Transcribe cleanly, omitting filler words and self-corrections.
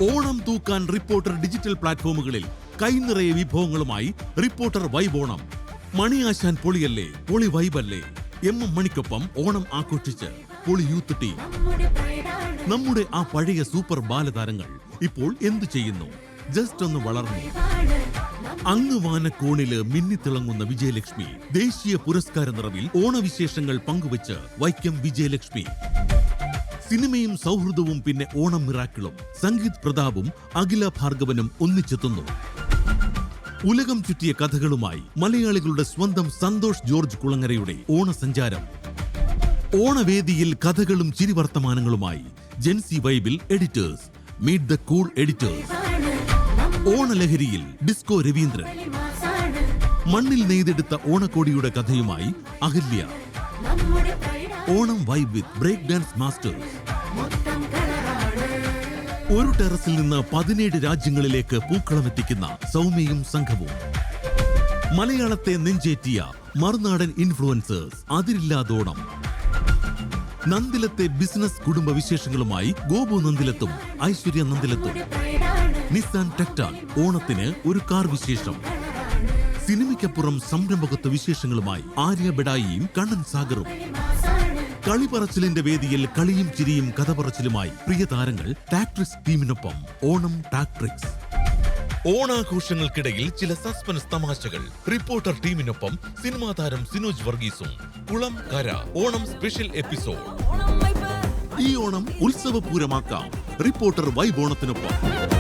ഓണം തൂക്കാൻ reporter digital പ്ലാറ്റ്ഫോമുകളിൽ കൈനിറയെ വിഭവങ്ങളുമായി reporter vibe Onam. Mani Asan പൊളിയല്ലേ, പൊളി വൈബല്ലേ. എം മണിക്കൊപ്പം ഓണം ആഘോഷിച്ച് പൊളി യൂത്ത് ടീം. നമ്മുടെ ആ പഴയ സൂപ്പർ ബാലതാരങ്ങൾ ഇപ്പോൾ എന്തു ചെയ്യുന്നു? ജസ്റ്റ് ഒന്ന് വളർന്നു. അങ്ങ് വാനക്കോണില് മിന്നിത്തിളങ്ങുന്ന വിജയലക്ഷ്മി ദേശീയ പുരസ്കാര നിറവിൽ ഓണവിശേഷങ്ങൾ പങ്കുവച്ച് വൈക്കം വിജയലക്ഷ്മി. സിനിമയും സൗഹൃദവും പിന്നെ ഓണം മിറാക്കിളും. സംഗീത് പ്രതാപും അഖില ഭാർഗവനും ഒന്നിച്ചെത്തുന്നു. ഉലകം ചുറ്റിയ കഥകളുമായി മലയാളികളുടെ സ്വന്തം സന്തോഷ് ജോർജ് കുളങ്ങരയുടെ ഓണസഞ്ചാരം. ഓണവേദിയിൽ കഥകളും ചിരിവർത്തമാനങ്ങളുമായി ജെൻസി വൈബിൽ editors. Meet the cool editors. ഓണലഹരിയിൽ ഡിസ്കോ രവീന്ദ്രൻ. മണ്ണിൽ നെയ്തെടുത്ത ഓണക്കോടിയുടെ കഥയുമായി Ahalya. Onam vibe with break dance masters. ഒരു ടെറസിൽ നിന്ന് 17 രാജ്യങ്ങളിലേക്ക് പൂക്കളമെത്തിക്കുന്ന സൗമ്യയും സംഘവും. മലയാളത്തെ നെഞ്ചേറ്റിയ മറുനാടൻ ഇൻഫ്ലുവൻസേഴ്സ്. അതിരില്ലാതോണം. നന്ദിലത്തെ ബിസിനസ് കുടുംബ വിശേഷങ്ങളുമായി ഗോപു നന്ദിലത്തും ഐശ്വര്യ നന്ദിലത്തും. നിസാൻ ടെക്ടാൽ ഓണത്തിന് ഒരു കാർ വിശേഷം. സിനിമയ്ക്കപ്പുറം സംരംഭകത്വ വിശേഷങ്ങളുമായി ആര്യ ബെഡായിയും കണ്ണൻ സാഗറും. കളിപറച്ചിലിന്റെ വേദിയിൽ കളിയും ചിരിയും കഥ പറച്ചിലുമായി പ്രിയ താരങ്ങൾ ടാക്ട്രിക്സ് ടീമിനൊപ്പം. ഓണം ടാക്ട്രിക്സ്. ഓണാഘോഷങ്ങൾക്കിടയിൽ ചില സസ്പെൻസ് തമാശകൾ. റിപ്പോർട്ടർ ടീമിനൊപ്പം സിനിമാ താരം സിനോജ് വർഗീസും. കുളം കര ഓണം സ്പെഷ്യൽ എപ്പിസോഡ്. ഈ ഓണം ഉത്സവപൂരമാക്കാം റിപ്പോർട്ടർ വൈബ് ഓണത്തിനൊപ്പം.